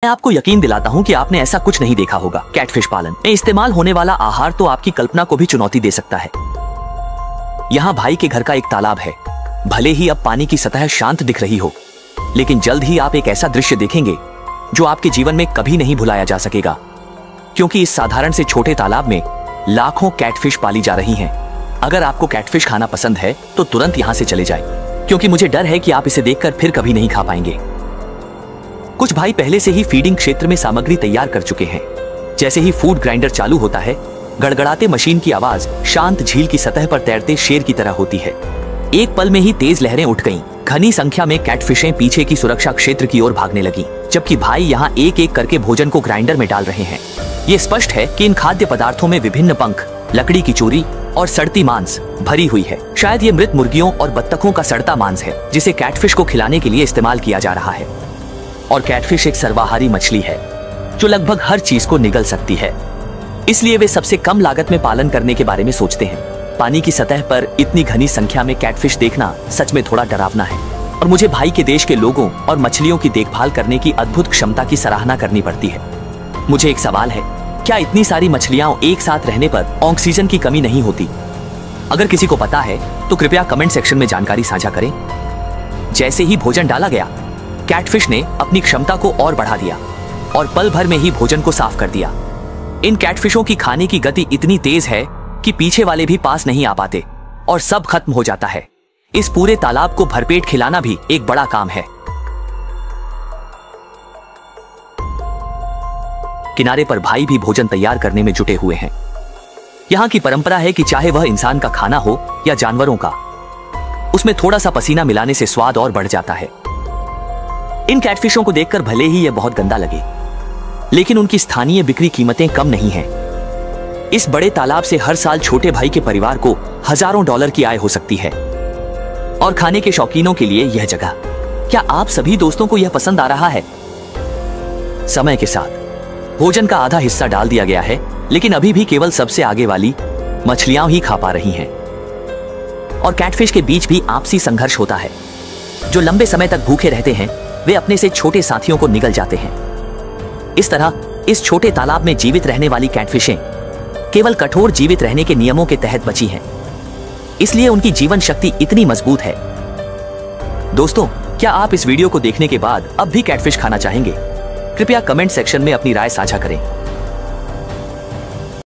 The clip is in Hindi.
मैं आपको यकीन दिलाता हूँ कि आपने ऐसा कुछ नहीं देखा होगा। कैटफिश पालन में इस्तेमाल होने वाला आहार तो आपकी कल्पना को भी चुनौती दे सकता है। यहाँ भाई के घर का एक तालाब है। भले ही अब पानी की सतह शांत दिख रही हो, लेकिन जल्द ही आप एक ऐसा दृश्य देखेंगे जो आपके जीवन में कभी नहीं भुलाया जा सकेगा, क्योंकि इस साधारण से छोटे तालाब में लाखों कैटफिश पाली जा रही हैं। अगर आपको कैटफिश खाना पसंद है तो तुरंत यहाँ से चले जाएं, क्योंकि मुझे डर है कि आप इसे देखकर फिर कभी नहीं खा पाएंगे। कुछ भाई पहले से ही फीडिंग क्षेत्र में सामग्री तैयार कर चुके हैं। जैसे ही फूड ग्राइंडर चालू होता है, गड़गड़ाते मशीन की आवाज शांत झील की सतह पर तैरते शेर की तरह होती है। एक पल में ही तेज लहरें उठ गईं। घनी संख्या में कैटफिशें पीछे की सुरक्षा क्षेत्र की ओर भागने लगी, जबकि भाई यहाँ एक एक करके भोजन को ग्राइंडर में डाल रहे हैं। ये स्पष्ट है कि इन खाद्य पदार्थों में विभिन्न पंख, लकड़ी की चूरी और सड़ती मांस भरी हुई है। शायद ये मृत मुर्गियों और बत्तखों का सड़ता मांस है, जिसे कैटफिश को खिलाने के लिए इस्तेमाल किया जा रहा है। और कैटफिश एक सर्वाहारी मछली है जो लगभग हर चीज को निगल सकती है, इसलिए वे सबसे कम लागत में पालन करने के बारे में सोचते हैं। पानी की सतह पर इतनी घनी संख्या में कैटफिश देखना सच में थोड़ा डरावना है, और मुझे भाई के देश के लोगों और मछलियों की देखभाल करने की अद्भुत क्षमता की सराहना करनी पड़ती है। मुझे एक सवाल है, क्या इतनी सारी मछलियां एक साथ रहने पर ऑक्सीजन की कमी नहीं होती? अगर किसी को पता है तो कृपया कमेंट सेक्शन में जानकारी साझा करें। जैसे ही भोजन डाला गया, कैटफिश ने अपनी क्षमता को और बढ़ा दिया और पल भर में ही भोजन को साफ कर दिया। इन कैटफिशों की खाने की गति इतनी तेज है कि पीछे वाले भी पास नहीं आ पाते और सब खत्म हो जाता है। इस पूरे तालाब को भरपेट खिलाना भी एक बड़ा काम है। किनारे पर भाई भी भोजन तैयार करने में जुटे हुए हैं। यहाँ की परंपरा है कि चाहे वह इंसान का खाना हो या जानवरों का, उसमें थोड़ा सा पसीना मिलाने से स्वाद और बढ़ जाता है। इन कैटफिशों को देखकर भले ही यह बहुत गंदा लगे, लेकिन उनकी स्थानीय बिक्री कीमतें कम नहीं हैं। इस बड़े तालाब से हर साल छोटे भाई के परिवार को हजारों डॉलर की आय हो सकती है। और खाने के शौकीनों के लिए यह जगह, क्या आप सभी दोस्तों को यह पसंद आ रहा है? समय के साथ भोजन का आधा हिस्सा डाल दिया गया है, लेकिन अभी भी केवल सबसे आगे वाली मछलियां ही खा पा रही हैं। और कैटफिश के बीच भी आपसी संघर्ष होता है। जो लंबे समय तक भूखे रहते हैं, वे अपने से छोटे साथियों को निगल जाते हैं। इस तरह इस छोटे तालाब में जीवित रहने वाली कैटफिशें केवल कठोर जीवित रहने के नियमों के तहत बची हैं, इसलिए उनकी जीवन शक्ति इतनी मजबूत है। दोस्तों, क्या आप इस वीडियो को देखने के बाद अब भी कैटफिश खाना चाहेंगे? कृपया कमेंट सेक्शन में अपनी राय साझा करें।